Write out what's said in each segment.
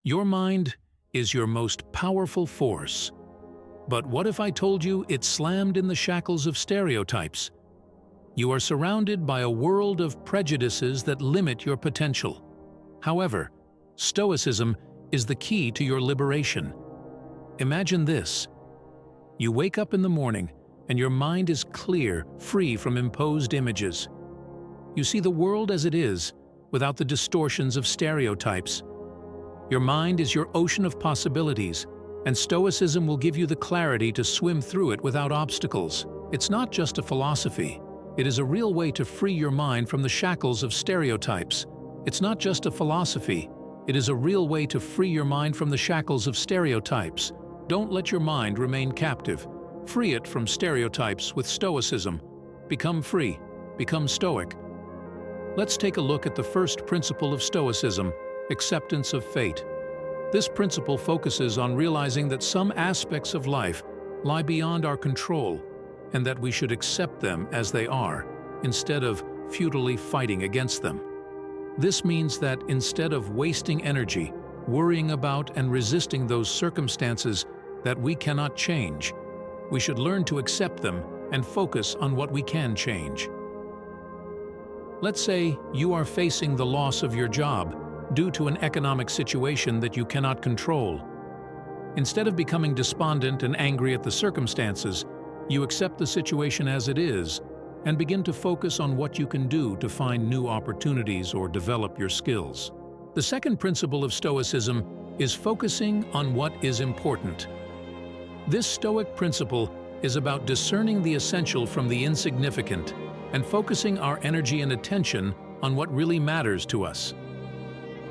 Your mind is your most powerful force. But what if I told you it's slammed in the shackles of stereotypes? You are surrounded by a world of prejudices that limit your potential. However, Stoicism is the key to your liberation. Imagine this. You wake up in the morning and your mind is clear, free from imposed images. You see the world as it is, without the distortions of stereotypes. Your mind is your ocean of possibilities, and Stoicism will give you the clarity to swim through it without obstacles. It's not just a philosophy. It is a real way to free your mind from the shackles of stereotypes. It's not just a philosophy. It is a real way to free your mind from the shackles of stereotypes. Don't let your mind remain captive. Free it from stereotypes with Stoicism. Become free. Become Stoic. Let's take a look at the first principle of Stoicism, acceptance of fate. This principle focuses on realizing that some aspects of life lie beyond our control and that we should accept them as they are, instead of futilely fighting against them. This means that instead of wasting energy, worrying about and resisting those circumstances that we cannot change, we should learn to accept them and focus on what we can change. Let's say you are facing the loss of your job due to an economic situation that you cannot control. Instead of becoming despondent and angry at the circumstances, you accept the situation as it is and begin to focus on what you can do to find new opportunities or develop your skills. The second principle of Stoicism is focusing on what is important. This Stoic principle is about discerning the essential from the insignificant and focusing our energy and attention on what really matters to us.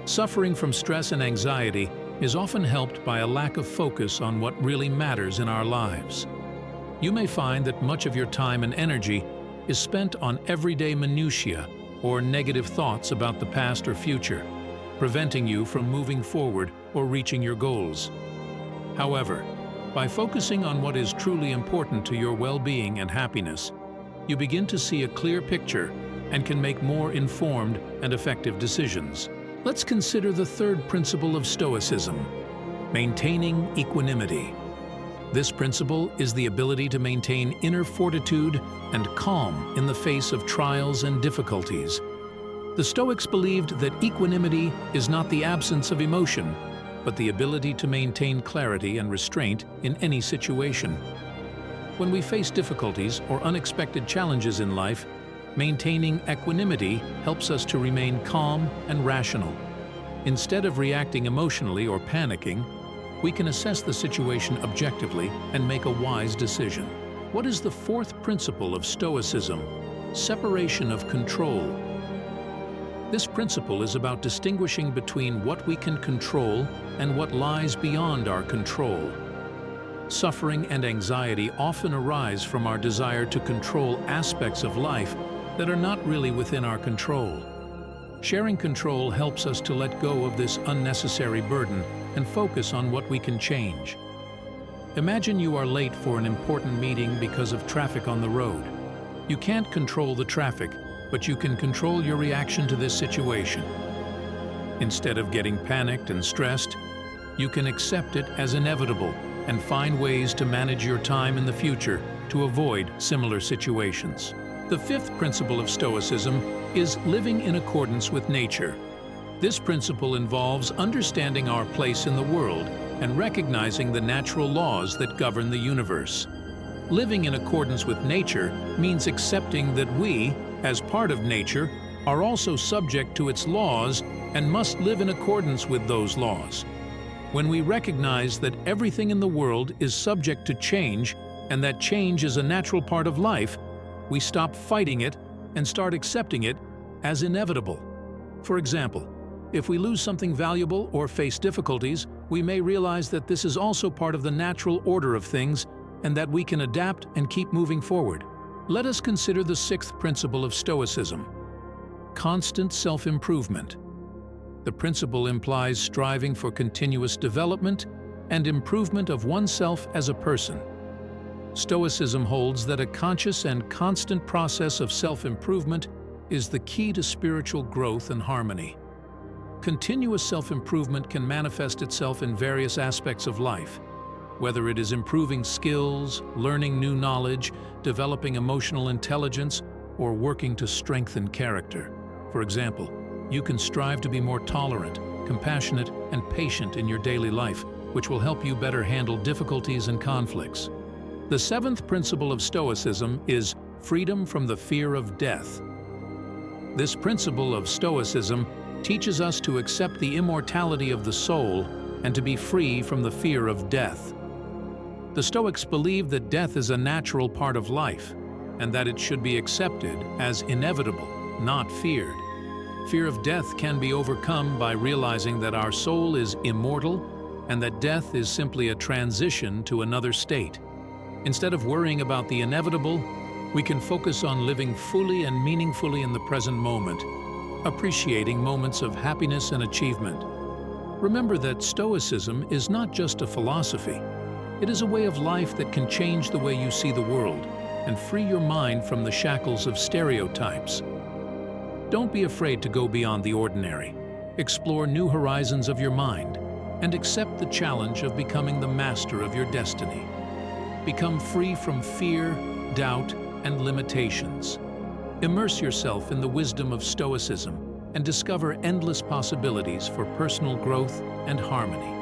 Suffering from stress and anxiety is often helped by a lack of focus on what really matters in our lives. You may find that much of your time and energy is spent on everyday minutiae or negative thoughts about the past or future, preventing you from moving forward or reaching your goals. However, by focusing on what is truly important to your well-being and happiness, you begin to see a clear picture and can make more informed and effective decisions. Let's consider the third principle of Stoicism, maintaining equanimity. This principle is the ability to maintain inner fortitude and calm in the face of trials and difficulties. The Stoics believed that equanimity is not the absence of emotion, but the ability to maintain clarity and restraint in any situation. When we face difficulties or unexpected challenges in life, maintaining equanimity helps us to remain calm and rational. Instead of reacting emotionally or panicking, we can assess the situation objectively and make a wise decision. What is the fourth principle of Stoicism? Separation of control. This principle is about distinguishing between what we can control and what lies beyond our control. Suffering and anxiety often arise from our desire to control aspects of life that are not really within our control. Sharing control helps us to let go of this unnecessary burden and focus on what we can change. Imagine you are late for an important meeting because of traffic on the road. You can't control the traffic, but you can control your reaction to this situation. Instead of getting panicked and stressed, you can accept it as inevitable and find ways to manage your time in the future to avoid similar situations. The fifth principle of Stoicism is living in accordance with nature. This principle involves understanding our place in the world and recognizing the natural laws that govern the universe. Living in accordance with nature means accepting that we, as part of nature, are also subject to its laws and must live in accordance with those laws. When we recognize that everything in the world is subject to change and that change is a natural part of life, we stop fighting it and start accepting it as inevitable. For example, if we lose something valuable or face difficulties, we may realize that this is also part of the natural order of things and that we can adapt and keep moving forward. Let us consider the sixth principle of Stoicism, constant self-improvement. The principle implies striving for continuous development and improvement of oneself as a person. Stoicism holds that a conscious and constant process of self-improvement is the key to spiritual growth and harmony. Continuous self-improvement can manifest itself in various aspects of life, whether it is improving skills, learning new knowledge, developing emotional intelligence, or working to strengthen character. For example, you can strive to be more tolerant, compassionate, and patient in your daily life, which will help you better handle difficulties and conflicts. The seventh principle of Stoicism is freedom from the fear of death. This principle of Stoicism teaches us to accept the immortality of the soul and to be free from the fear of death. The Stoics believe that death is a natural part of life, and that it should be accepted as inevitable, not feared. Fear of death can be overcome by realizing that our soul is immortal and that death is simply a transition to another state. Instead of worrying about the inevitable, we can focus on living fully and meaningfully in the present moment, appreciating moments of happiness and achievement. Remember that Stoicism is not just a philosophy. It is a way of life that can change the way you see the world and free your mind from the shackles of stereotypes. Don't be afraid to go beyond the ordinary. Explore new horizons of your mind and accept the challenge of becoming the master of your destiny. Become free from fear, doubt, and limitations. Immerse yourself in the wisdom of Stoicism and discover endless possibilities for personal growth and harmony.